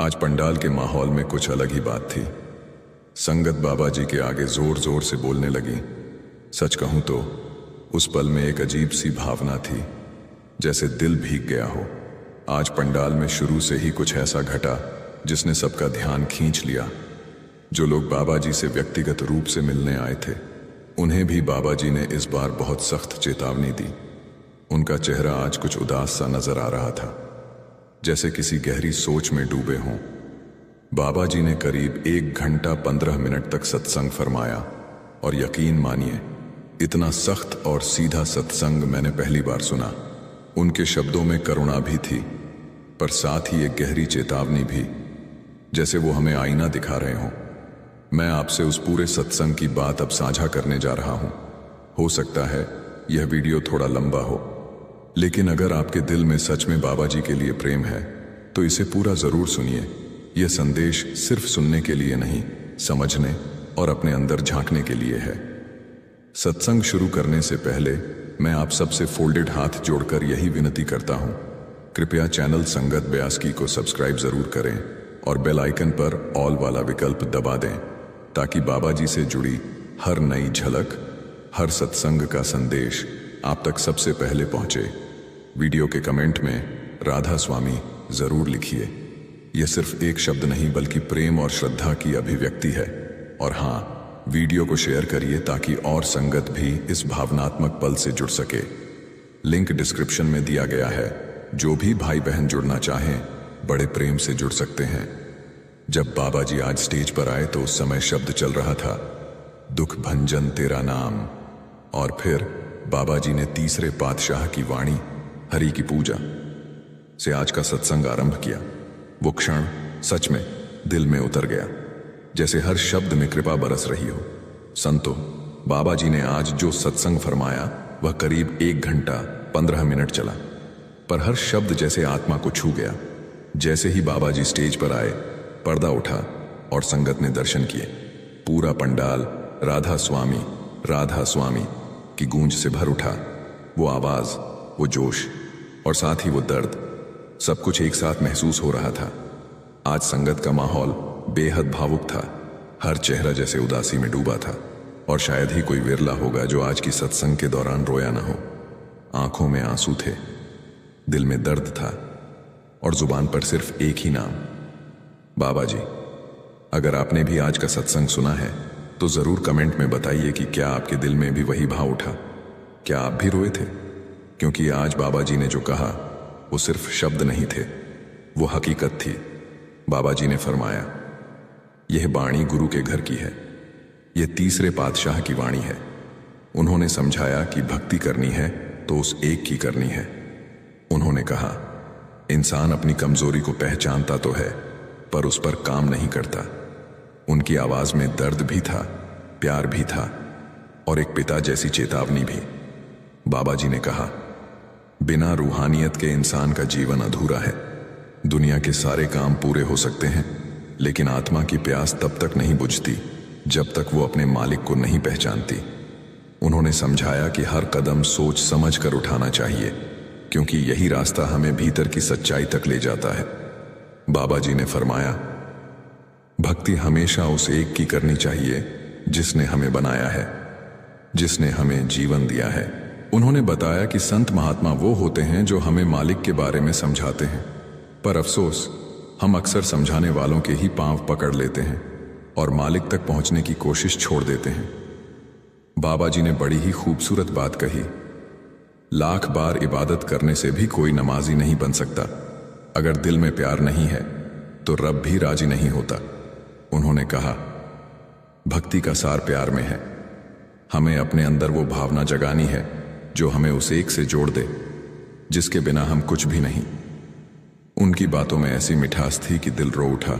आज पंडाल के माहौल में कुछ अलग ही बात थी। संगत बाबा जी के आगे जोर जोर से बोलने लगी। सच कहूं तो उस पल में एक अजीब सी भावना थी, जैसे दिल भीग गया हो। आज पंडाल में शुरू से ही कुछ ऐसा घटा जिसने सबका ध्यान खींच लिया। जो लोग बाबा जी से व्यक्तिगत रूप से मिलने आए थे, उन्हें भी बाबा जी ने इस बार बहुत सख्त चेतावनी दी। उनका चेहरा आज कुछ उदास सा नजर आ रहा था, जैसे किसी गहरी सोच में डूबे हों। बाबा जी ने करीब 1 घंटा 15 मिनट तक सत्संग फरमाया, और यकीन मानिए, इतना सख्त और सीधा सत्संग मैंने पहली बार सुना। उनके शब्दों में करुणा भी थी, पर साथ ही एक गहरी चेतावनी भी, जैसे वो हमें आईना दिखा रहे हों। मैं आपसे उस पूरे सत्संग की बात अब साझा करने जा रहा हूं। हो सकता है यह वीडियो थोड़ा लंबा हो, लेकिन अगर आपके दिल में सच में बाबा जी के लिए प्रेम है तो इसे पूरा जरूर सुनिए। यह संदेश सिर्फ सुनने के लिए नहीं, समझने और अपने अंदर झांकने के लिए है। सत्संग शुरू करने से पहले मैं आप सबसे फोल्डेड हाथ जोड़कर यही विनती करता हूं, कृपया चैनल संगत ब्यासकी को सब्सक्राइब जरूर करें और बेल आइकन पर ऑल वाला विकल्प दबा दें, ताकि बाबा जी से जुड़ी हर नई झलक, हर सत्संग का संदेश आप तक सबसे पहले पहुंचे। वीडियो के कमेंट में राधा स्वामी जरूर लिखिए। यह सिर्फ एक शब्द नहीं, बल्कि प्रेम और श्रद्धा की अभिव्यक्ति है। और हाँ, वीडियो को शेयर करिए ताकि और संगत भी इस भावनात्मक पल से जुड़ सके। लिंक डिस्क्रिप्शन में दिया गया है। जो भी भाई बहन जुड़ना चाहें, बड़े प्रेम से जुड़ सकते हैं। जब बाबा जी आज स्टेज पर आए तो उस समय शब्द चल रहा था, दुख भंजन तेरा नाम। और फिर बाबा जी ने तीसरे पातशाह की वाणी, हरि की पूजा से आज का सत्संग आरंभ किया। वो क्षण सच में दिल में उतर गया, जैसे हर शब्द में कृपा बरस रही हो। संतो, बाबा जी ने आज जो सत्संग फरमाया वह करीब 1 घंटा 15 मिनट चला, पर हर शब्द जैसे आत्मा को छू गया। जैसे ही बाबा जी स्टेज पर आए, पर्दा उठा और संगत ने दर्शन किए। पूरा पंडाल राधा स्वामी की गूंज से भर उठा। वो आवाज, वो जोश और साथ ही वो दर्द, सब कुछ एक साथ महसूस हो रहा था। आज संगत का माहौल बेहद भावुक था। हर चेहरा जैसे उदासी में डूबा था, और शायद ही कोई विरला होगा जो आज की सत्संग के दौरान रोया ना हो। आंखों में आंसू थे, दिल में दर्द था, और जुबान पर सिर्फ एक ही नाम, बाबा जी। अगर आपने भी आज का सत्संग सुना है तो जरूर कमेंट में बताइए कि क्या आपके दिल में भी वही भाव उठा, क्या आप भी रोए थे? क्योंकि आज बाबा जी ने जो कहा वो सिर्फ शब्द नहीं थे, वो हकीकत थी। बाबा जी ने फरमाया, यह वाणी गुरु के घर की है, यह तीसरे पातशाह की वाणी है। उन्होंने समझाया कि भक्ति करनी है तो उस एक की करनी है। उन्होंने कहा, इंसान अपनी कमजोरी को पहचानता तो है, पर उस पर काम नहीं करता। उनकी आवाज में दर्द भी था, प्यार भी था, और एक पिता जैसी चेतावनी भी। बाबा जी ने कहा, बिना रूहानियत के इंसान का जीवन अधूरा है। दुनिया के सारे काम पूरे हो सकते हैं, लेकिन आत्मा की प्यास तब तक नहीं बुझती जब तक वो अपने मालिक को नहीं पहचानती। उन्होंने समझाया कि हर कदम सोच समझ कर उठाना चाहिए, क्योंकि यही रास्ता हमें भीतर की सच्चाई तक ले जाता है। बाबा जी ने फरमाया, भक्ति हमेशा उस एक की करनी चाहिए जिसने हमें बनाया है, जिसने हमें जीवन दिया है। उन्होंने बताया कि संत महात्मा वो होते हैं जो हमें मालिक के बारे में समझाते हैं, पर अफसोस हम अक्सर समझाने वालों के ही पांव पकड़ लेते हैं और मालिक तक पहुंचने की कोशिश छोड़ देते हैं। बाबा जी ने बड़ी ही खूबसूरत बात कही, लाख बार इबादत करने से भी कोई नमाजी नहीं बन सकता। अगर दिल में प्यार नहीं है तो रब भी राजी नहीं होता। उन्होंने कहा, भक्ति का सार प्यार में है। हमें अपने अंदर वो भावना जगानी है जो हमें उस एक से जोड़ दे, जिसके बिना हम कुछ भी नहीं। उनकी बातों में ऐसी मिठास थी कि दिल रो उठा,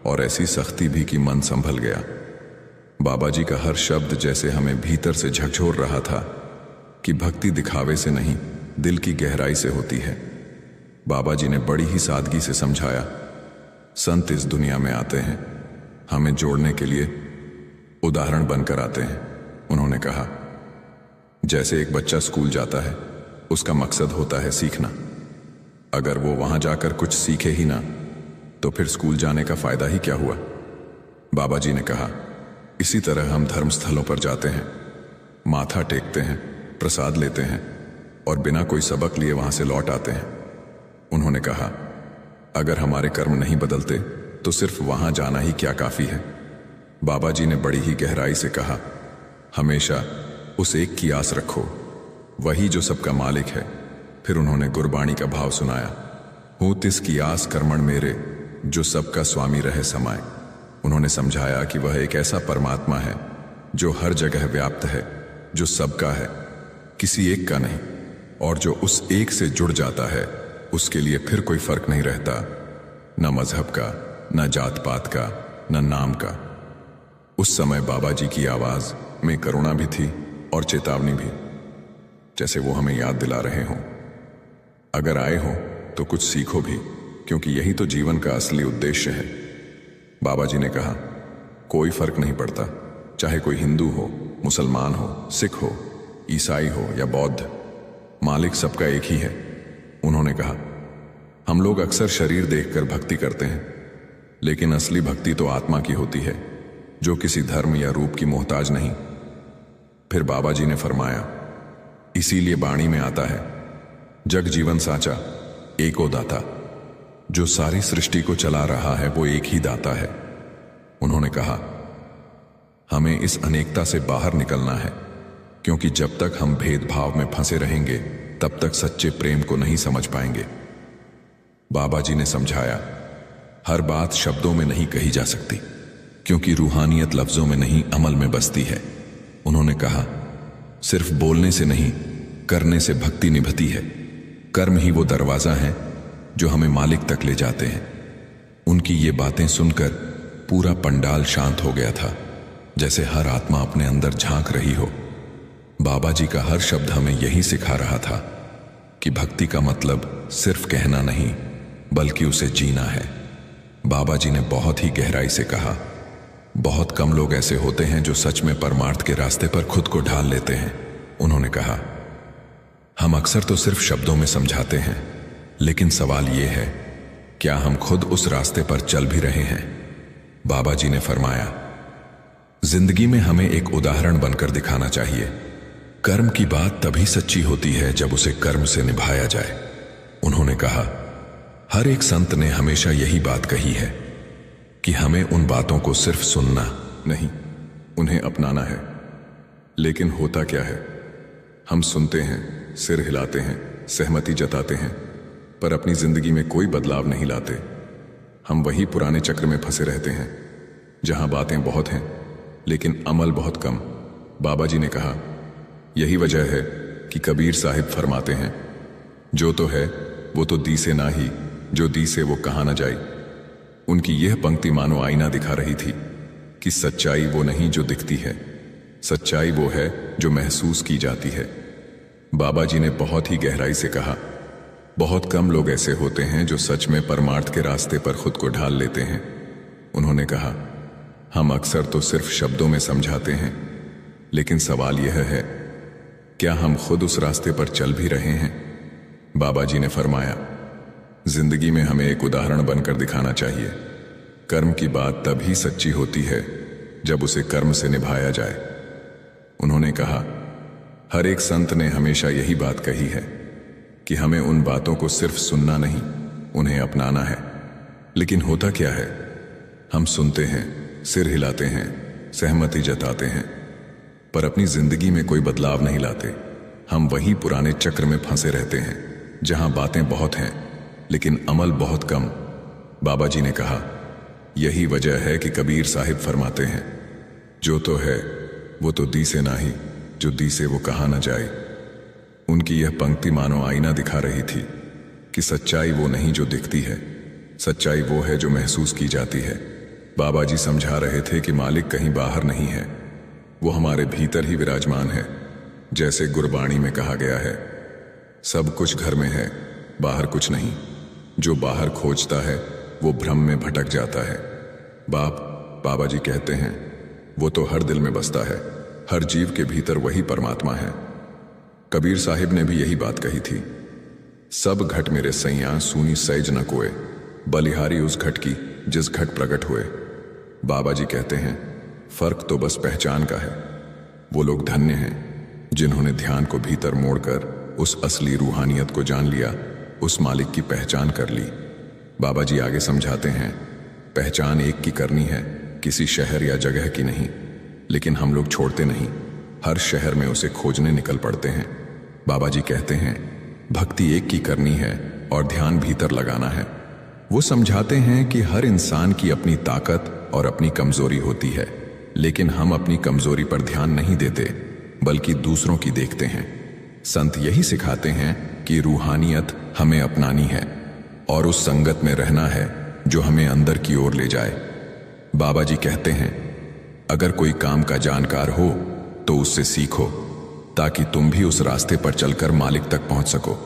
और ऐसी सख्ती भी कि मन संभल गया। बाबा जी का हर शब्द जैसे हमें भीतर से झकझोर रहा था कि भक्ति दिखावे से नहीं, दिल की गहराई से होती है। बाबा जी ने बड़ी ही सादगी से समझाया, संत इस दुनिया में आते हैं, हमें जोड़ने के लिए उदाहरण बनकर आते हैं। उन्होंने कहा, जैसे एक बच्चा स्कूल जाता है, उसका मकसद होता है सीखना। अगर वो वहां जाकर कुछ सीखे ही ना, तो फिर स्कूल जाने का फायदा ही क्या हुआ? बाबा जी ने कहा, इसी तरह हम धर्म स्थलों पर जाते हैं, माथा टेकते हैं, प्रसाद लेते हैं और बिना कोई सबक लिए वहां से लौट आते हैं। उन्होंने कहा, अगर हमारे कर्म नहीं बदलते तो सिर्फ वहां जाना ही क्या काफी है? बाबा जी ने बड़ी ही गहराई से कहा, हमेशा उस एक की आस रखो, वही जो सबका मालिक है। फिर उन्होंने गुरबाणी का भाव सुनाया, हूं तिस की आस कर्मण मेरे, जो सबका स्वामी रहे समाए। उन्होंने समझाया कि वह एक ऐसा परमात्मा है जो हर जगह व्याप्त है, जो सबका है, किसी एक का नहीं, और जो उस एक से जुड़ जाता है उसके लिए फिर कोई फर्क नहीं रहता, न मजहब का, न जात पात का, न नाम का। उस समय बाबा जी की आवाज में करुणा भी थी और चेतावनी भी, जैसे वो हमें याद दिला रहे हों, अगर आए हो तो कुछ सीखो भी, क्योंकि यही तो जीवन का असली उद्देश्य है। बाबा जी ने कहा, कोई फर्क नहीं पड़ता, चाहे कोई हिंदू हो, मुसलमान हो, सिख हो, ईसाई हो या बौद्ध, मालिक सबका एक ही है। उन्होंने कहा, हम लोग अक्सर शरीर देखकर भक्ति करते हैं, लेकिन असली भक्ति तो आत्मा की होती है, जो किसी धर्म या रूप की मोहताज नहीं। फिर बाबा जी ने फरमाया, इसीलिए बाणी में आता है, जग जीवन साचा एको दाता, जो सारी सृष्टि को चला रहा है वो एक ही दाता है। उन्होंने कहा, हमें इस अनेकता से बाहर निकलना है, क्योंकि जब तक हम भेदभाव में फंसे रहेंगे तब तक सच्चे प्रेम को नहीं समझ पाएंगे। बाबा जी ने समझाया, हर बात शब्दों में नहीं कही जा सकती, क्योंकि रूहानियत लफ्जों में नहीं अमल में बसती है। उन्होंने कहा, सिर्फ बोलने से नहीं, करने से भक्ति निभती है। कर्म ही वो दरवाजा है जो हमें मालिक तक ले जाते हैं। उनकी ये बातें सुनकर पूरा पंडाल शांत हो गया था, जैसे हर आत्मा अपने अंदर झांक रही हो। बाबा जी का हर शब्द हमें यही सिखा रहा था कि भक्ति का मतलब सिर्फ कहना नहीं, बल्कि उसे जीना है। बाबा जी ने बहुत ही गहराई से कहा, बहुत कम लोग ऐसे होते हैं जो सच में परमार्थ के रास्ते पर खुद को ढाल लेते हैं। उन्होंने कहा, हम अक्सर तो सिर्फ शब्दों में समझाते हैं, लेकिन सवाल यह है, क्या हम खुद उस रास्ते पर चल भी रहे हैं? बाबा जी ने फरमाया, जिंदगी में हमें एक उदाहरण बनकर दिखाना चाहिए। कर्म की बात तभी सच्ची होती है जब उसे कर्म से निभाया जाए। उन्होंने कहा, हर एक संत ने हमेशा यही बात कही है कि हमें उन बातों को सिर्फ सुनना नहीं, उन्हें अपनाना है। लेकिन होता क्या है, हम सुनते हैं, सिर हिलाते हैं, सहमति जताते हैं, पर अपनी जिंदगी में कोई बदलाव नहीं लाते। हम वही पुराने चक्र में फंसे रहते हैं, जहां बातें बहुत हैं लेकिन अमल बहुत कम। बाबा जी ने कहा, यही वजह है कि कबीर साहिब फरमाते हैं, जो तो है वो तो दी से ना ही, जो दी से वो कहाँ न जाई। उनकी यह पंक्ति मानो आईना दिखा रही थी कि सच्चाई वो नहीं जो दिखती है, सच्चाई वो है जो महसूस की जाती है। बाबा जी ने बहुत ही गहराई से कहा, बहुत कम लोग ऐसे होते हैं जो सच में परमार्थ के रास्ते पर खुद को ढाल लेते हैं। उन्होंने कहा, हम अक्सर तो सिर्फ शब्दों में समझाते हैं, लेकिन सवाल यह है, क्या हम खुद उस रास्ते पर चल भी रहे हैं? बाबा जी ने फरमाया, जिंदगी में हमें एक उदाहरण बनकर दिखाना चाहिए। कर्म की बात तभी सच्ची होती है जब उसे कर्म से निभाया जाए। उन्होंने कहा, हर एक संत ने हमेशा यही बात कही है कि हमें उन बातों को सिर्फ सुनना नहीं, उन्हें अपनाना है। लेकिन होता क्या है, हम सुनते हैं, सिर हिलाते हैं, सहमति जताते हैं, पर अपनी जिंदगी में कोई बदलाव नहीं लाते। हम वही पुराने चक्र में फंसे रहते हैं, जहां बातें बहुत हैं लेकिन अमल बहुत कम। बाबा जी ने कहा, यही वजह है कि कबीर साहिब फरमाते हैं, जो तो है वो तो दी से ना ही, जो दी से वो कहाँ न जाए। उनकी यह पंक्ति मानो आईना दिखा रही थी कि सच्चाई वो नहीं जो दिखती है, सच्चाई वो है जो महसूस की जाती है। बाबा जी समझा रहे थे कि मालिक कहीं बाहर नहीं है, वो हमारे भीतर ही विराजमान है। जैसे गुरबाणी में कहा गया है, सब कुछ घर में है, बाहर कुछ नहीं। जो बाहर खोजता है वो भ्रम में भटक जाता है। बाबा जी कहते हैं, वो तो हर दिल में बसता है, हर जीव के भीतर वही परमात्मा है। कबीर साहिब ने भी यही बात कही थी, सब घट मेरे सैया सूनी सैज न कोय, बलिहारी उस घट की जिस घट प्रकट हुए। बाबा जी कहते हैं, फर्क तो बस पहचान का है। वो लोग धन्य हैं जिन्होंने ध्यान को भीतर मोड़कर उस असली रूहानियत को जान लिया, उस मालिक की पहचान कर ली। बाबा जी आगे समझाते हैं, पहचान एक की करनी है, किसी शहर या जगह की नहीं। लेकिन हम लोग छोड़ते नहीं, हर शहर में उसे खोजने निकल पड़ते हैं। बाबा जी कहते हैं, भक्ति एक की करनी है और ध्यान भीतर लगाना है। वो समझाते हैं कि हर इंसान की अपनी ताकत और अपनी कमजोरी होती है, लेकिन हम अपनी कमजोरी पर ध्यान नहीं देते बल्कि दूसरों की देखते हैं। संत यही सिखाते हैं कि रूहानियत हमें अपनानी है और उस संगत में रहना है जो हमें अंदर की ओर ले जाए। बाबा जी कहते हैं, अगर कोई काम का जानकार हो तो उससे सीखो ताकि तुम भी उस रास्ते पर चलकर मालिक तक पहुंच सको।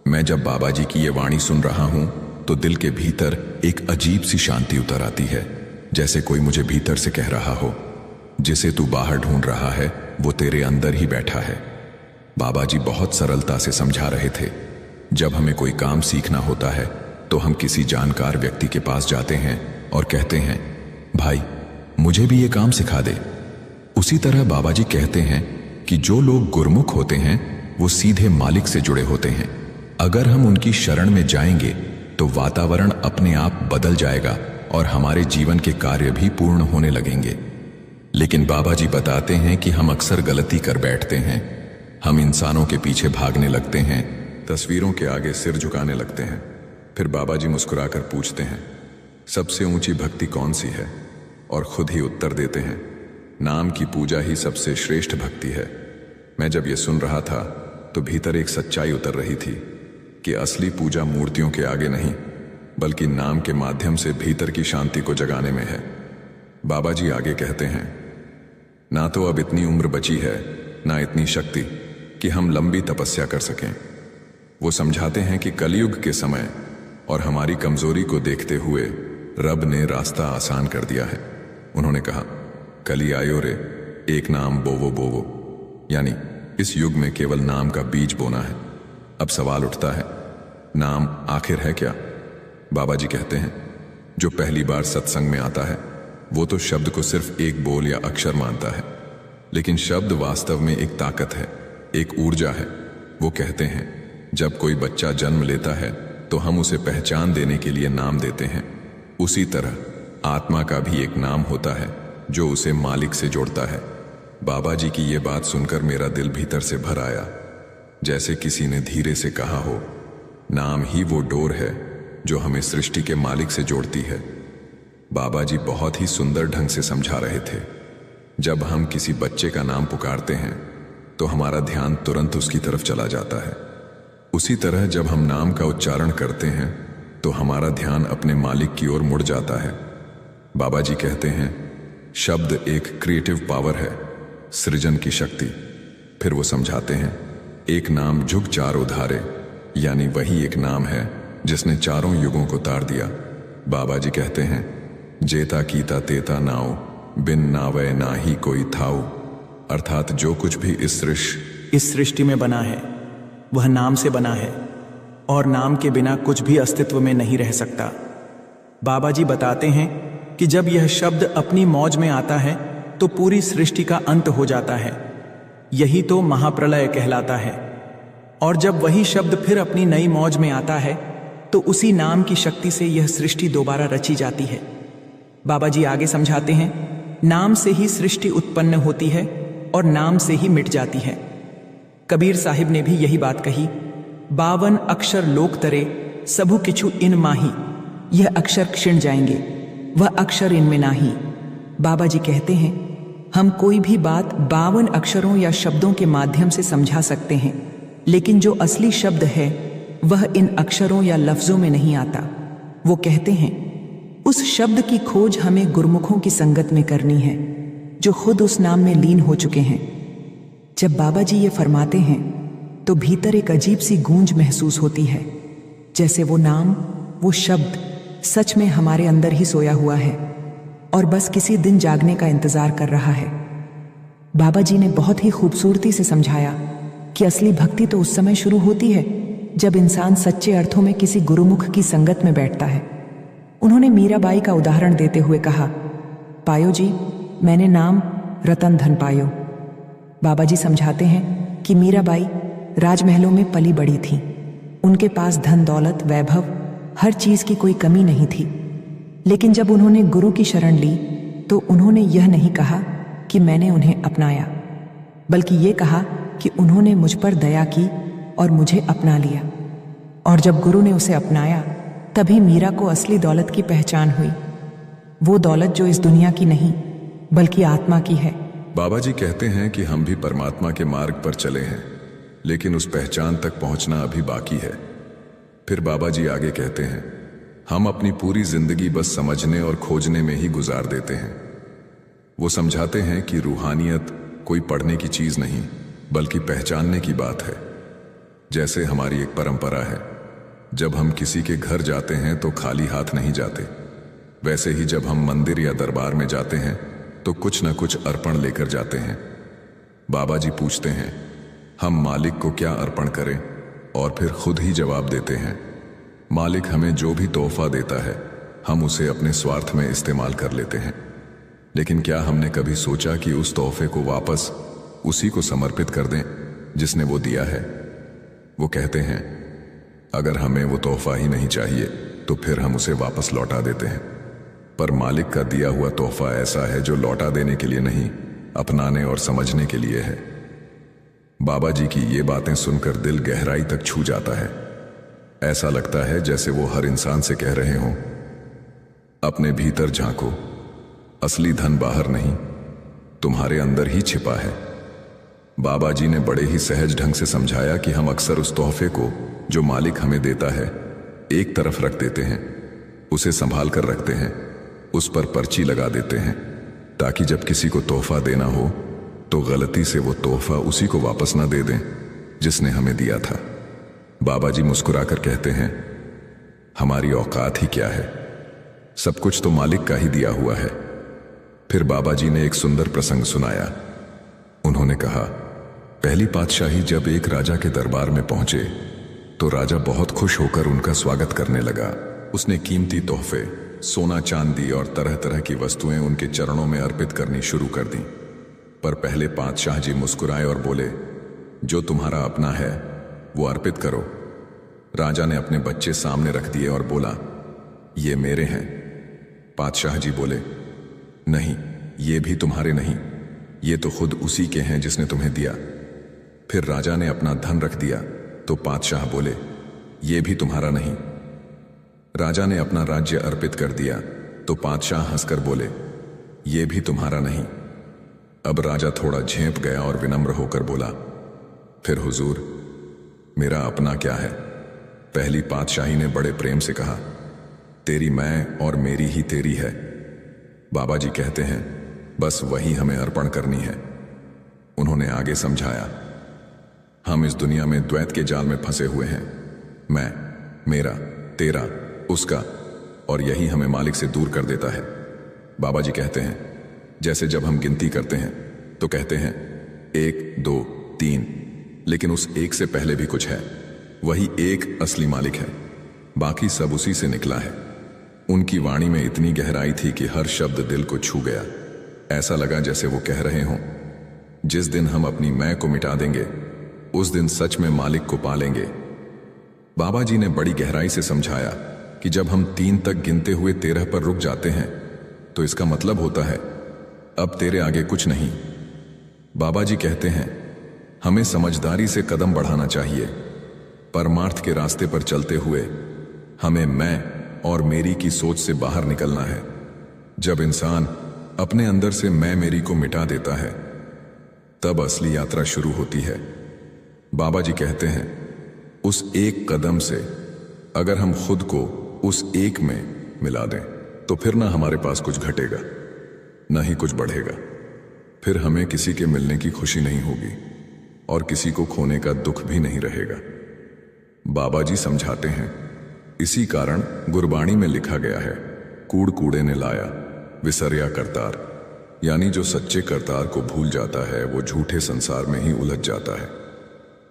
मैं जब बाबा जी की ये वाणी सुन रहा हूं तो दिल के भीतर एक अजीब सी शांति उतर आती है, जैसे कोई मुझे भीतर से कह रहा हो, जिसे तू बाहर ढूंढ रहा है वो तेरे अंदर ही बैठा है। बाबा जी बहुत सरलता से समझा रहे थे, जब हमें कोई काम सीखना होता है तो हम किसी जानकार व्यक्ति के पास जाते हैं और कहते हैं, भाई मुझे भी ये काम सिखा दे। उसी तरह बाबा जी कहते हैं कि जो लोग गुरमुख होते हैं वो सीधे मालिक से जुड़े होते हैं। अगर हम उनकी शरण में जाएंगे तो वातावरण अपने आप बदल जाएगा और हमारे जीवन के कार्य भी पूर्ण होने लगेंगे। लेकिन बाबा जी बताते हैं कि हम अक्सर गलती कर बैठते हैं। हम इंसानों के पीछे भागने लगते हैं, तस्वीरों के आगे सिर झुकाने लगते हैं। फिर बाबा जी मुस्कुराकर पूछते हैं, सबसे ऊंची भक्ति कौन सी है? और खुद ही उत्तर देते हैं, नाम की पूजा ही सबसे श्रेष्ठ भक्ति है। मैं जब ये सुन रहा था तो भीतर एक सच्चाई उतर रही थी कि असली पूजा मूर्तियों के आगे नहीं बल्कि नाम के माध्यम से भीतर की शांति को जगाने में है। बाबा जी आगे कहते हैं, ना तो अब इतनी उम्र बची है ना इतनी शक्ति कि हम लंबी तपस्या कर सकें। वो समझाते हैं कि कलयुग के समय और हमारी कमजोरी को देखते हुए रब ने रास्ता आसान कर दिया है। उन्होंने कहा, कली आयो रे एक नाम बोवो बोवो, यानी इस युग में केवल नाम का बीज बोना है। अब सवाल उठता है, नाम आखिर है क्या? बाबा जी कहते हैं, जो पहली बार सत्संग में आता है वो तो शब्द को सिर्फ एक बोल या अक्षर मानता है, लेकिन शब्द वास्तव में एक ताकत है, एक ऊर्जा है। वो कहते हैं, जब कोई बच्चा जन्म लेता है तो हम उसे पहचान देने के लिए नाम देते हैं। उसी तरह आत्मा का भी एक नाम होता है जो उसे मालिक से जोड़ता है। बाबा जी की ये बात सुनकर मेरा दिल भीतर से भर आया, जैसे किसी ने धीरे से कहा हो, नाम ही वो डोर है जो हमें सृष्टि के मालिक से जोड़ती है। बाबा जी बहुत ही सुंदर ढंग से समझा रहे थे। जब हम किसी बच्चे का नाम पुकारते हैं तो हमारा ध्यान तुरंत उसकी तरफ चला जाता है। उसी तरह जब हम नाम का उच्चारण करते हैं तो हमारा ध्यान अपने मालिक की ओर मुड़ जाता है। बाबा जी कहते हैं, शब्द एक क्रिएटिव पावर है, सृजन की शक्ति। फिर वो समझाते हैं, एक नाम जुग चारों धारे, यानी वही एक नाम है जिसने चारों युगों को तार दिया। बाबा जी कहते हैं, जेता कीता तेता नाओ, बिन नावे ना ही कोई थाओ, अर्थात जो कुछ भी इस सृष्टि में बना है वह नाम से बना है और नाम के बिना कुछ भी अस्तित्व में नहीं रह सकता। बाबा जी बताते हैं कि जब यह शब्द अपनी मौज में आता है तो पूरी सृष्टि का अंत हो जाता है। यही तो महाप्रलय कहलाता है। और जब वही शब्द फिर अपनी नई मौज में आता है तो उसी नाम की शक्ति से यह सृष्टि दोबारा रची जाती है। बाबा जी आगे समझाते हैं, नाम से ही सृष्टि उत्पन्न होती है और नाम से ही मिट जाती है। कबीर साहिब ने भी यही बात कही, 52 अक्षर लोक तरे, सबु किछु इन माही, यह अक्षर क्षीण जाएंगे, वह अक्षर इनमें नाही। बाबा जी कहते हैं, हम कोई भी बात 52 अक्षरों या शब्दों के माध्यम से समझा सकते हैं, लेकिन जो असली शब्द है वह इन अक्षरों या लफ्जों में नहीं आता। वो कहते हैं, उस शब्द की खोज हमें गुरमुखों की संगत में करनी है जो खुद उस नाम में लीन हो चुके हैं। जब बाबा जी ये फरमाते हैं तो भीतर एक अजीब सी गूंज महसूस होती है, जैसे वो नाम, वो शब्द सच में हमारे अंदर ही सोया हुआ है और बस किसी दिन जागने का इंतजार कर रहा है। बाबा जी ने बहुत ही खूबसूरती से समझाया कि असली भक्ति तो उस समय शुरू होती है जब इंसान सच्चे अर्थों में किसी गुरुमुख की संगत में बैठता है। उन्होंने मीराबाई का उदाहरण देते हुए कहा, पायो जी, मैंने नाम रतन धन पायो। बाबा जी समझाते हैं कि मीराबाई राजमहलों में पली बड़ी थीं। उनके पास धन दौलत वैभव हर चीज की कोई कमी नहीं थी। लेकिन जब उन्होंने गुरु की शरण ली तो उन्होंने यह नहीं कहा कि मैंने उन्हें अपनाया, बल्कि ये कहा कि उन्होंने मुझ पर दया की और मुझे अपना लिया। और जब गुरु ने उसे अपनाया तभी मीरा को असली दौलत की पहचान हुई, वो दौलत जो इस दुनिया की नहीं बल्कि आत्मा की है। बाबा जी कहते हैं कि हम भी परमात्मा के मार्ग पर चले हैं, लेकिन उस पहचान तक पहुंचना अभी बाकी है। फिर बाबा जी आगे कहते हैं, हम अपनी पूरी जिंदगी बस समझने और खोजने में ही गुजार देते हैं। वो समझाते हैं कि रूहानियत कोई पढ़ने की चीज नहीं बल्कि पहचानने की बात है। जैसे हमारी एक परंपरा है, जब हम किसी के घर जाते हैं तो खाली हाथ नहीं जाते, वैसे ही जब हम मंदिर या दरबार में जाते हैं तो कुछ न कुछ अर्पण लेकर जाते हैं। बाबा जी पूछते हैं, हम मालिक को क्या अर्पण करें, और फिर खुद ही जवाब देते हैं, मालिक हमें जो भी तोहफा देता है हम उसे अपने स्वार्थ में इस्तेमाल कर लेते हैं। लेकिन क्या हमने कभी सोचा कि उस तोहफे को वापस उसी को समर्पित कर दें जिसने वो दिया है? वो कहते हैं, अगर हमें वो तोहफा ही नहीं चाहिए तो फिर हम उसे वापस लौटा देते हैं। पर मालिक का दिया हुआ तोहफा ऐसा है जो लौटा देने के लिए नहीं, अपनाने और समझने के लिए है। बाबा जी की ये बातें सुनकर दिल गहराई तक छू जाता है। ऐसा लगता है जैसे वो हर इंसान से कह रहे हों, अपने भीतर झांको, असली धन बाहर नहीं तुम्हारे अंदर ही छिपा है। बाबा जी ने बड़े ही सहज ढंग से समझाया कि हम अक्सर उस तोहफे को जो मालिक हमें देता है एक तरफ रख देते हैं, उसे संभाल कर रखते हैं, उस पर पर्ची लगा देते हैं, ताकि जब किसी को तोहफा देना हो तो गलती से वो तोहफा उसी को वापस ना दे दें जिसने हमें दिया था। बाबा जी मुस्कुराकर कहते हैं, हमारी औकात ही क्या है, सब कुछ तो मालिक का ही दिया हुआ है। फिर बाबा जी ने एक सुंदर प्रसंग सुनाया। उन्होंने कहा, पहली पातशाही जब एक राजा के दरबार में पहुंचे तो राजा बहुत खुश होकर उनका स्वागत करने लगा। उसने कीमती तोहफे, सोना चांदी और तरह तरह की वस्तुएं उनके चरणों में अर्पित करनी शुरू कर दी। पर पहले पातशाह जी मुस्कुराए और बोले, जो तुम्हारा अपना है वो अर्पित करो। राजा ने अपने बच्चे सामने रख दिए और बोला, ये मेरे हैं। पातशाह जी बोले, नहीं, ये भी तुम्हारे नहीं, ये तो खुद उसी के हैं जिसने तुम्हें दिया। फिर राजा ने अपना धन रख दिया तो पातशाह बोले, ये भी तुम्हारा नहीं। राजा ने अपना राज्य अर्पित कर दिया तो पातशाह हंसकर बोले, ये भी तुम्हारा नहीं। अब राजा थोड़ा झेंप गया और विनम्र होकर बोला, फिर हुजूर, मेरा अपना क्या है? पहली पातशाही ने बड़े प्रेम से कहा, तेरी मैं और मेरी ही तेरी है। बाबा जी कहते हैं, बस वही हमें अर्पण करनी है। उन्होंने आगे समझाया, हम इस दुनिया में द्वैत के जाल में फंसे हुए हैं, मैं, मेरा, तेरा, उसका, और यही हमें मालिक से दूर कर देता है। बाबा जी कहते हैं, जैसे जब हम गिनती करते हैं तो कहते हैं 1 2 3, लेकिन उस एक से पहले भी कुछ है, वही एक असली मालिक है, बाकी सब उसी से निकला है। उनकी वाणी में इतनी गहराई थी कि हर शब्द दिल को छू गया। ऐसा लगा जैसे वो कह रहे हों, जिस दिन हम अपनी मैं को मिटा देंगे उस दिन सच में मालिक को पालेंगे। बाबा जी ने बड़ी गहराई से समझाया कि जब हम 3 तक गिनते हुए 13 पर रुक जाते हैं तो इसका मतलब होता है अब तेरे आगे कुछ नहीं। बाबा जी कहते हैं, हमें समझदारी से कदम बढ़ाना चाहिए। परमार्थ के रास्ते पर चलते हुए हमें मैं और मेरी की सोच से बाहर निकलना है। जब इंसान अपने अंदर से मैं मेरी को मिटा देता है तब असली यात्रा शुरू होती है। बाबा जी कहते हैं, उस एक कदम से अगर हम खुद को उस एक में मिला दें तो फिर ना हमारे पास कुछ घटेगा न ही कुछ बढ़ेगा। फिर हमें किसी के मिलने की खुशी नहीं होगी और किसी को खोने का दुख भी नहीं रहेगा। बाबा जी समझाते हैं, इसी कारण गुरबाणी में लिखा गया है, कूड़ कूड़े ने लाया विसर्या करतार, यानी जो सच्चे करतार को भूल जाता है वो झूठे संसार में ही उलझ जाता है।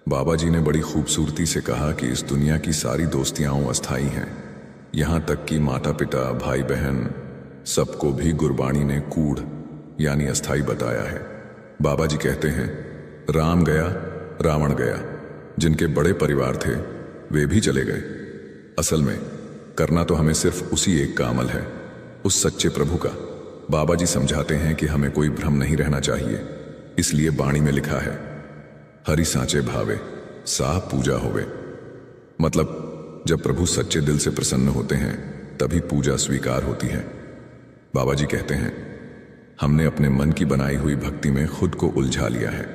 बाबा जी ने बड़ी खूबसूरती से कहा कि इस दुनिया की सारी दोस्तियां अस्थाई हैं, यहां तक कि माता पिता भाई बहन सबको भी गुरबाणी ने कूढ़ यानी अस्थाई बताया है। बाबा जी कहते हैं, राम गया रावण गया, जिनके बड़े परिवार थे वे भी चले गए। असल में करना तो हमें सिर्फ उसी एक का अमल है, उस सच्चे प्रभु का। बाबा जी समझाते हैं कि हमें कोई भ्रम नहीं रहना चाहिए, इसलिए बाणी में लिखा है, हरि सांचे भावे साह पूजा होवे। मतलब जब प्रभु सच्चे दिल से प्रसन्न होते हैं तभी पूजा स्वीकार होती है। बाबा जी कहते हैं, हमने अपने मन की बनाई हुई भक्ति में खुद को उलझा लिया है।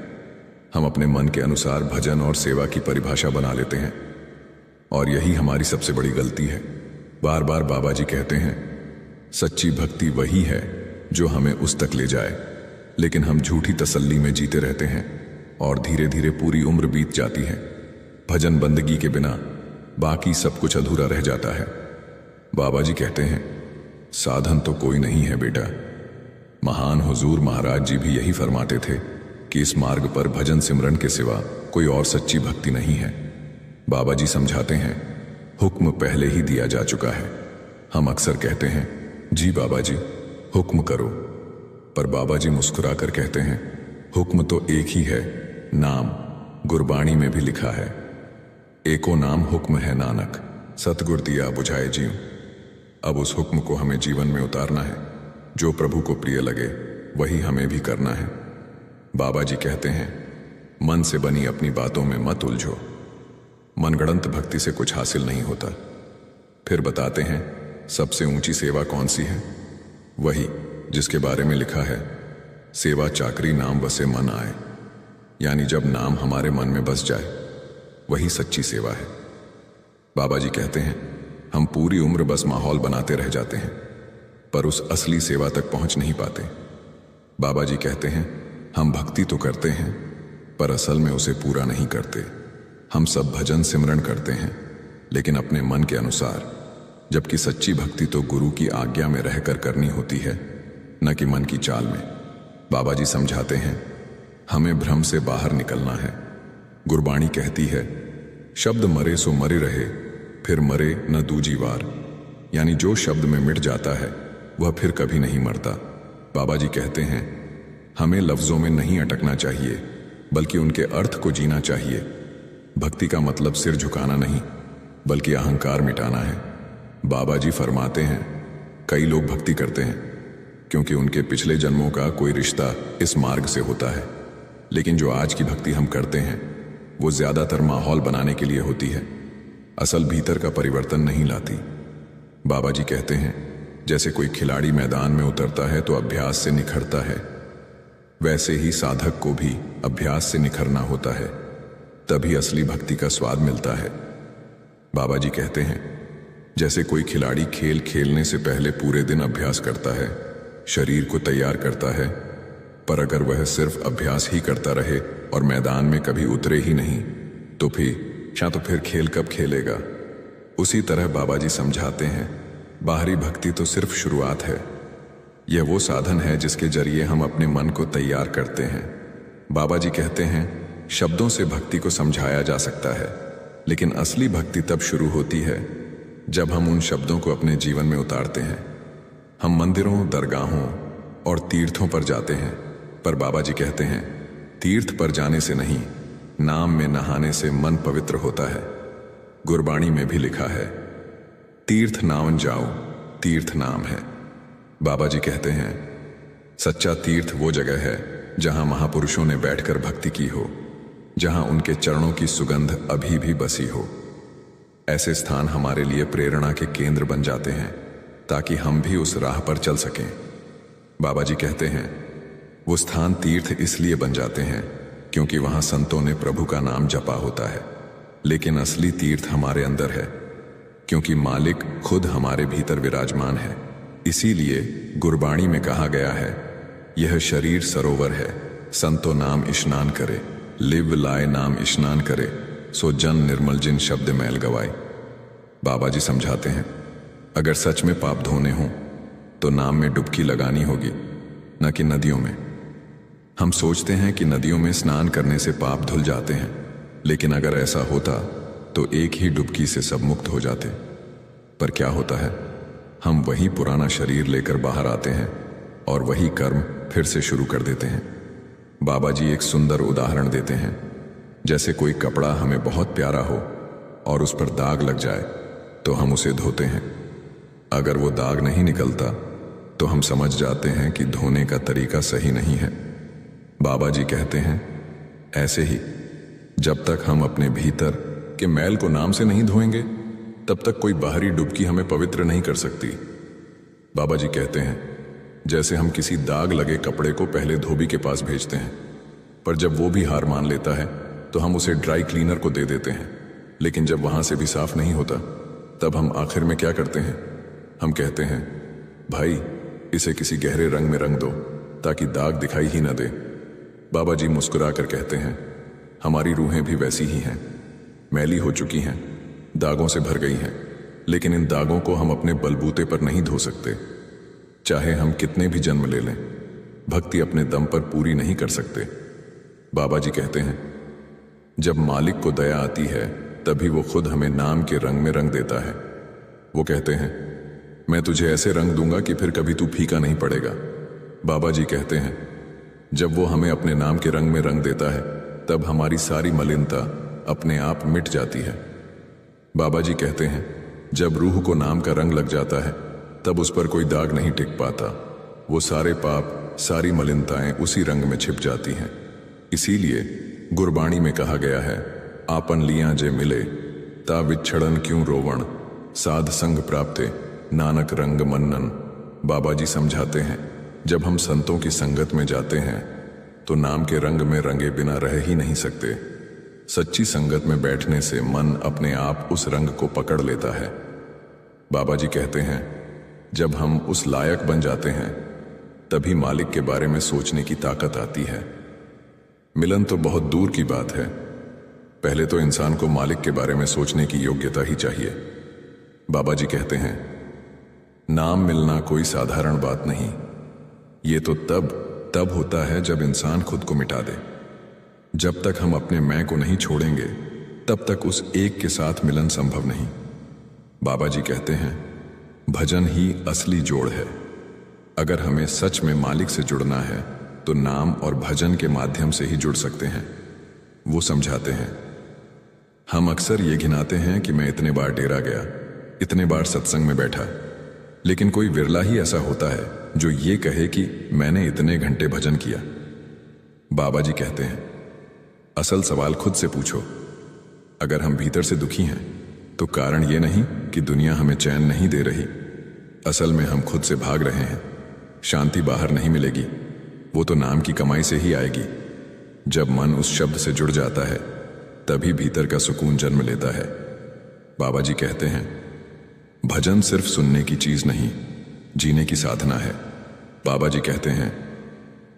हम अपने मन के अनुसार भजन और सेवा की परिभाषा बना लेते हैं और यही हमारी सबसे बड़ी गलती है। बार बार बाबा जी कहते हैं, सच्ची भक्ति वही है जो हमें उस तक ले जाए, लेकिन हम झूठी तसल्ली में जीते रहते हैं और धीरे धीरे पूरी उम्र बीत जाती है। भजन बंदगी के बिना बाकी सब कुछ अधूरा रह जाता है। बाबा जी कहते हैं, साधन तो कोई नहीं है बेटा। महान हुजूर महाराज जी भी यही फरमाते थे कि इस मार्ग पर भजन सिमरन के सिवा कोई और सच्ची भक्ति नहीं है। बाबा जी समझाते हैं, हुक्म पहले ही दिया जा चुका है। हम अक्सर कहते हैं, जी बाबा जी हुक्म करो, पर बाबा जी मुस्कुरा कर कहते हैं, हुक्म तो एक ही है, नाम। गुरबाणी में भी लिखा है, एको नाम हुक्म है नानक, सतगुर दिया बुझाए जीव। अब उस हुक्म को हमें जीवन में उतारना है। जो प्रभु को प्रिय लगे वही हमें भी करना है। बाबा जी कहते हैं, मन से बनी अपनी बातों में मत उलझो, मनगढ़ंत भक्ति से कुछ हासिल नहीं होता। फिर बताते हैं, सबसे ऊंची सेवा कौन सी है? वही जिसके बारे में लिखा है, सेवा चाकरी नाम बसे मन आए। यानी जब नाम हमारे मन में बस जाए वही सच्ची सेवा है। बाबा जी कहते हैं, हम पूरी उम्र बस माहौल बनाते रह जाते हैं पर उस असली सेवा तक पहुंच नहीं पाते। बाबा जी कहते हैं, हम भक्ति तो करते हैं पर असल में उसे पूरा नहीं करते। हम सब भजन सिमरन करते हैं लेकिन अपने मन के अनुसार, जबकि सच्ची भक्ति तो गुरु की आज्ञा में रहकर करनी होती है, न कि मन की चाल में। बाबा जी समझाते हैं, हमें भ्रम से बाहर निकलना है। गुरबाणी कहती है, शब्द मरे सो मरे रहे, फिर मरे न दूजी बार। यानी जो शब्द में मिट जाता है वह फिर कभी नहीं मरता। बाबा जी कहते हैं, हमें लफ्जों में नहीं अटकना चाहिए बल्कि उनके अर्थ को जीना चाहिए। भक्ति का मतलब सिर झुकाना नहीं बल्कि अहंकार मिटाना है। बाबा जी फरमाते हैं, कई लोग भक्ति करते हैं क्योंकि उनके पिछले जन्मों का कोई रिश्ता इस मार्ग से होता है, लेकिन जो आज की भक्ति हम करते हैं वो ज्यादातर माहौल बनाने के लिए होती है, असल भीतर का परिवर्तन नहीं लाती। बाबा जी कहते हैं, जैसे कोई खिलाड़ी मैदान में उतरता है तो अभ्यास से निखरता है, वैसे ही साधक को भी अभ्यास से निखरना होता है, तभी असली भक्ति का स्वाद मिलता है। बाबा जी कहते हैं, जैसे कोई खिलाड़ी खेल खेलने से पहले पूरे दिन अभ्यास करता है, शरीर को तैयार करता है, पर अगर वह सिर्फ अभ्यास ही करता रहे और मैदान में कभी उतरे ही नहीं तो फिर खेल कब खेलेगा। उसी तरह बाबा जी समझाते हैं, बाहरी भक्ति तो सिर्फ शुरुआत है। यह वो साधन है जिसके जरिए हम अपने मन को तैयार करते हैं। बाबा जी कहते हैं, शब्दों से भक्ति को समझाया जा सकता है, लेकिन असली भक्ति तब शुरू होती है जब हम उन शब्दों को अपने जीवन में उतारते हैं। हम मंदिरों, दरगाहों और तीर्थों पर जाते हैं, पर बाबा जी कहते हैं, तीर्थ पर जाने से नहीं, नाम में नहाने से मन पवित्र होता है। गुरबाणी में भी लिखा है, तीर्थ नावन जाओ, तीर्थ नाम है। बाबा जी कहते हैं, सच्चा तीर्थ वो जगह है जहां महापुरुषों ने बैठकर भक्ति की हो, जहां उनके चरणों की सुगंध अभी भी बसी हो। ऐसे स्थान हमारे लिए प्रेरणा के केंद्र बन जाते हैं ताकि हम भी उस राह पर चल सकें। बाबा जी कहते हैं, वो स्थान तीर्थ इसलिए बन जाते हैं क्योंकि वहां संतों ने प्रभु का नाम जपा होता है, लेकिन असली तीर्थ हमारे अंदर है क्योंकि मालिक खुद हमारे भीतर विराजमान है। इसीलिए गुरबाणी में कहा गया है, यह शरीर सरोवर है, संतो नाम स्नान करे, लिव लाए नाम स्नान करे, सो जन निर्मल जिन शब्द मैल गवाए। बाबा जी समझाते हैं, अगर सच में पाप धोने हों तो नाम में डुबकी लगानी होगी, न कि नदियों में। हम सोचते हैं कि नदियों में स्नान करने से पाप धुल जाते हैं, लेकिन अगर ऐसा होता तो एक ही डुबकी से सब मुक्त हो जाते। पर क्या होता है, हम वही पुराना शरीर लेकर बाहर आते हैं और वही कर्म फिर से शुरू कर देते हैं। बाबा जी एक सुंदर उदाहरण देते हैं। जैसे कोई कपड़ा हमें बहुत प्यारा हो और उस पर दाग लग जाए तो हम उसे धोते हैं। अगर वो दाग नहीं निकलता तो हम समझ जाते हैं कि धोने का तरीका सही नहीं है। बाबा जी कहते हैं, ऐसे ही जब तक हम अपने भीतर के मैल को नाम से नहीं धोएंगे तब तक कोई बाहरी डुबकी हमें पवित्र नहीं कर सकती। बाबा जी कहते हैं, जैसे हम किसी दाग लगे कपड़े को पहले धोबी के पास भेजते हैं, पर जब वो भी हार मान लेता है तो हम उसे ड्राई क्लीनर को दे देते हैं। लेकिन जब वहां से भी साफ नहीं होता तब हम आखिर में क्या करते हैं, हम कहते हैं, भाई इसे किसी गहरे रंग में रंग दो ताकि दाग दिखाई ही न दे। बाबा जी मुस्कुरा कर कहते हैं, हमारी रूहें भी वैसी ही हैं, मैली हो चुकी हैं, दागों से भर गई हैं, लेकिन इन दागों को हम अपने बलबूते पर नहीं धो सकते। चाहे हम कितने भी जन्म ले लें, भक्ति अपने दम पर पूरी नहीं कर सकते। बाबा जी कहते हैं, जब मालिक को दया आती है तभी वो खुद हमें नाम के रंग में रंग देता है। वो कहते हैं, मैं तुझे ऐसे रंग दूंगा कि फिर कभी तू फीका नहीं पड़ेगा। बाबा जी कहते हैं, जब वो हमें अपने नाम के रंग में रंग देता है तब हमारी सारी मलिनता अपने आप मिट जाती है। बाबा जी कहते हैं, जब रूह को नाम का रंग लग जाता है तब उस पर कोई दाग नहीं टिक पाता। वो सारे पाप, सारी मलिनताएं उसी रंग में छिप जाती हैं। इसीलिए गुरबाणी में कहा गया है, आपन लियां जे मिले ता विछड़न क्यों रोवण, साध संग प्राप्ते नानक रंग मन्नन। बाबा जी समझाते हैं, जब हम संतों की संगत में जाते हैं तो नाम के रंग में रंगे बिना रह ही नहीं सकते। सच्ची संगत में बैठने से मन अपने आप उस रंग को पकड़ लेता है। बाबा जी कहते हैं, जब हम उस लायक बन जाते हैं तभी मालिक के बारे में सोचने की ताकत आती है। मिलन तो बहुत दूर की बात है, पहले तो इंसान को मालिक के बारे में सोचने की योग्यता ही चाहिए। बाबा जी कहते हैं, नाम मिलना कोई साधारण बात नहीं, ये तो तब होता है जब इंसान खुद को मिटा दे। जब तक हम अपने मैं को नहीं छोड़ेंगे तब तक उस एक के साथ मिलन संभव नहीं। बाबा जी कहते हैं, भजन ही असली जोड़ है। अगर हमें सच में मालिक से जुड़ना है तो नाम और भजन के माध्यम से ही जुड़ सकते हैं। वो समझाते हैं, हम अक्सर ये घिनाते हैं कि मैं इतने बार डेरा गया, इतने बार सत्संग में बैठा, लेकिन कोई विरला ही ऐसा होता है जो ये कहे कि मैंने इतने घंटे भजन किया। बाबा जी कहते हैं, असल सवाल खुद से पूछो। अगर हम भीतर से दुखी हैं तो कारण ये नहीं कि दुनिया हमें चैन नहीं दे रही, असल में हम खुद से भाग रहे हैं। शांति बाहर नहीं मिलेगी, वो तो नाम की कमाई से ही आएगी। जब मन उस शब्द से जुड़ जाता है तभी भीतर का सुकून जन्म लेता है। बाबा जी कहते हैं, भजन सिर्फ सुनने की चीज नहीं, जीने की साधना है। बाबा जी कहते हैं,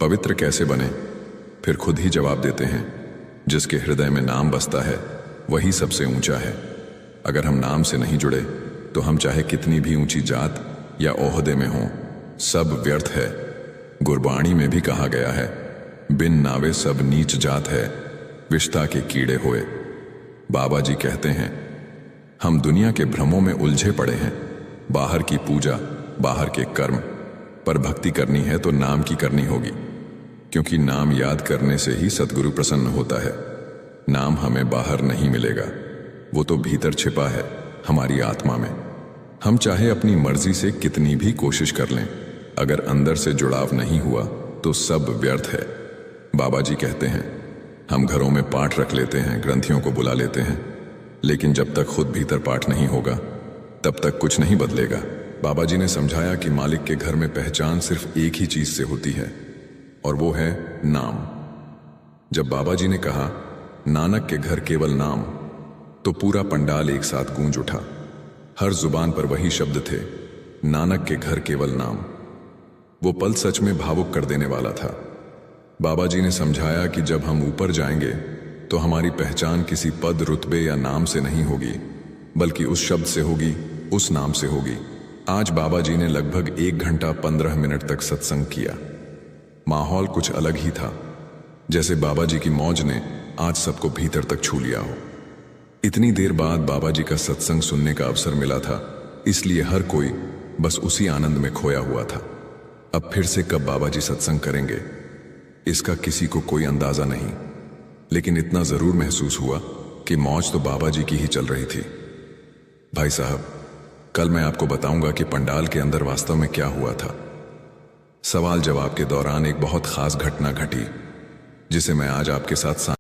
पवित्र कैसे बने? फिर खुद ही जवाब देते हैं, जिसके हृदय में नाम बसता है वही सबसे ऊंचा है। अगर हम नाम से नहीं जुड़े तो हम चाहे कितनी भी ऊंची जात या ओहदे में हों, सब व्यर्थ है। गुरबाणी में भी कहा गया है, बिन नावे सब नीच जात है, विष्ठा के कीड़े होए। बाबा जी कहते हैं, हम दुनिया के भ्रमों में उलझे पड़े हैं, बाहर की पूजा, बाहर के कर्म, पर भक्ति करनी है तो नाम की करनी होगी, क्योंकि नाम याद करने से ही सद्गुरु प्रसन्न होता है। नाम हमें बाहर नहीं मिलेगा, वो तो भीतर छिपा है हमारी आत्मा में। हम चाहे अपनी मर्जी से कितनी भी कोशिश कर लें, अगर अंदर से जुड़ाव नहीं हुआ तो सब व्यर्थ है। बाबा जी कहते हैं, हम घरों में पाठ रख लेते हैं, ग्रंथियों को बुला लेते हैं, लेकिन जब तक खुद भीतर पाठ नहीं होगा तब तक कुछ नहीं बदलेगा। बाबा जी ने समझाया कि मालिक के घर में पहचान सिर्फ एक ही चीज से होती है, और वो है नाम। जब बाबा जी ने कहा, नानक के घर केवल नाम, तो पूरा पंडाल एक साथ गूंज उठा। हर जुबान पर वही शब्द थे, नानक के घर केवल नाम। वो पल सच में भावुक कर देने वाला था। बाबा जी ने समझाया कि जब हम ऊपर जाएंगे तो हमारी पहचान किसी पद, रुतबे या नाम से नहीं होगी, बल्कि उस शब्द से होगी, उस नाम से होगी। आज बाबा जी ने लगभग 1 घंटा 15 मिनट तक सत्संग किया। माहौल कुछ अलग ही था, जैसे बाबा जी की मौज ने आज सबको भीतर तक छू लिया हो। इतनी देर बाद बाबा जी का सत्संग सुनने का अवसर मिला था, इसलिए हर कोई बस उसी आनंद में खोया हुआ था। अब फिर से कब बाबा जी सत्संग करेंगे, इसका किसी को कोई अंदाजा नहीं, लेकिन इतना जरूर महसूस हुआ कि मौज तो बाबा जी की ही चल रही थी। भाई साहब, कल मैं आपको बताऊंगा कि पंडाल के अंदर वास्तव में क्या हुआ था। सवाल जवाब के दौरान एक बहुत खास घटना घटी, जिसे मैं आज आपके साथ